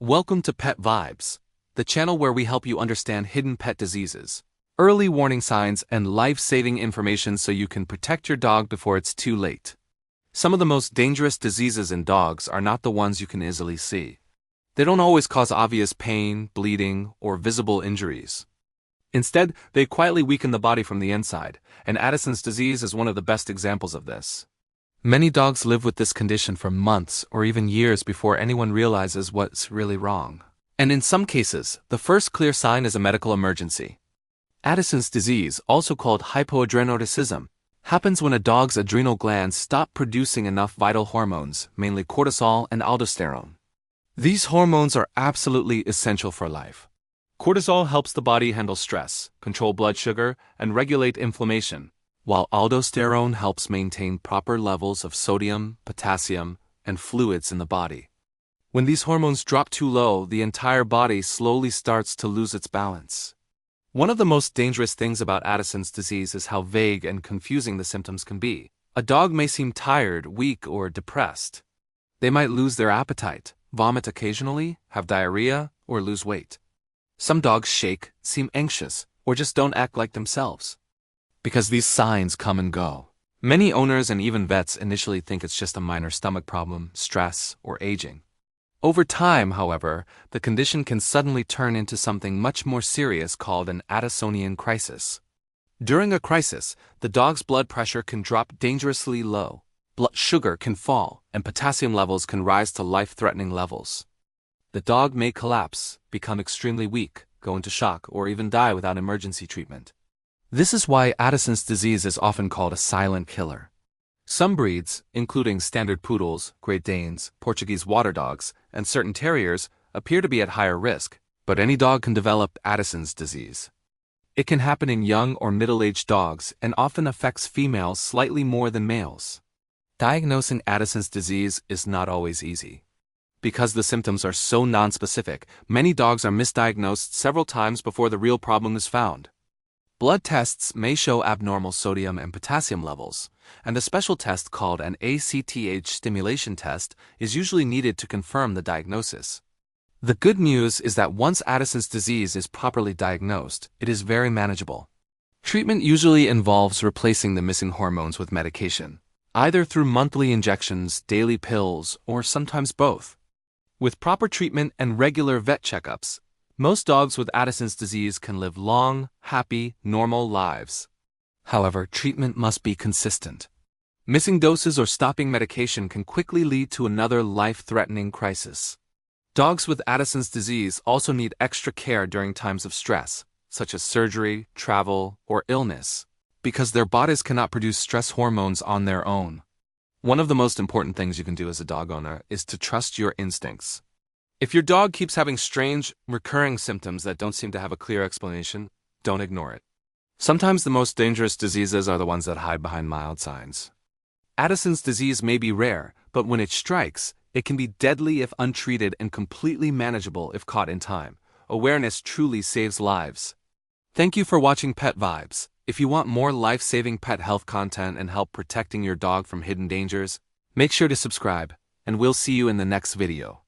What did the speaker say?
Welcome to Pet Vibes, the channel where we help you understand hidden pet diseases, early warning signs, and life-saving information so you can protect your dog before it's too late. Some of the most dangerous diseases in dogs are not the ones you can easily see. They don't always cause obvious pain, bleeding, or visible injuries. Instead, they quietly weaken the body from the inside, and Addison's disease is one of the best examples of this. Many dogs live with this condition for months or even years before anyone realizes what's really wrong. And in some cases, the first clear sign is a medical emergency. Addison's disease, also called hypoadrenal, happens when a dog's adrenal glands stop producing enough vital hormones, mainly cortisol and aldosterone. These hormones are absolutely essential for life. Cortisol helps the body handle stress, control blood sugar, and regulate inflammation, while aldosterone helps maintain proper levels of sodium, potassium, and fluids in the body. When these hormones drop too low, the entire body slowly starts to lose its balance. One of the most dangerous things about Addison's disease is how vague and confusing the symptoms can be. A dog may seem tired, weak, or depressed. They might lose their appetite, vomit occasionally, have diarrhea, or lose weight. Some dogs shake, seem anxious, or just don't act like themselves. Because these signs come and go. Many owners and even vets initially think it's just a minor stomach problem, stress, or aging. Over time, however, the condition can suddenly turn into something much more serious called an Addisonian crisis. During a crisis, the dog's blood pressure can drop dangerously low, blood sugar can fall, and potassium levels can rise to life-threatening levels. The dog may collapse, become extremely weak, go into shock, or even die without emergency treatment. This is why Addison's disease is often called a silent killer. Some breeds, including standard poodles, Great Danes, Portuguese water dogs, and certain terriers, appear to be at higher risk, but any dog can develop Addison's disease. It can happen in young or middle-aged dogs and often affects females slightly more than males. Diagnosing Addison's disease is not always easy. Because the symptoms are so nonspecific, many dogs are misdiagnosed several times before the real problem is found. Blood tests may show abnormal sodium and potassium levels, and a special test called an ACTH stimulation test is usually needed to confirm the diagnosis. The good news is that once Addison's disease is properly diagnosed, it is very manageable. Treatment usually involves replacing the missing hormones with medication, either through monthly injections, daily pills, or sometimes both. With proper treatment and regular vet checkups, most dogs with Addison's disease can live long, happy, normal lives. However, treatment must be consistent. Missing doses or stopping medication can quickly lead to another life-threatening crisis. Dogs with Addison's disease also need extra care during times of stress, such as surgery, travel, or illness, because their bodies cannot produce stress hormones on their own. One of the most important things you can do as a dog owner is to trust your instincts. If your dog keeps having strange, recurring symptoms that don't seem to have a clear explanation, don't ignore it. Sometimes the most dangerous diseases are the ones that hide behind mild signs. Addison's disease may be rare, but when it strikes, it can be deadly if untreated and completely manageable if caught in time. Awareness truly saves lives. Thank you for watching Pet Vibes. If you want more life-saving pet health content and help protecting your dog from hidden dangers, make sure to subscribe, and we'll see you in the next video.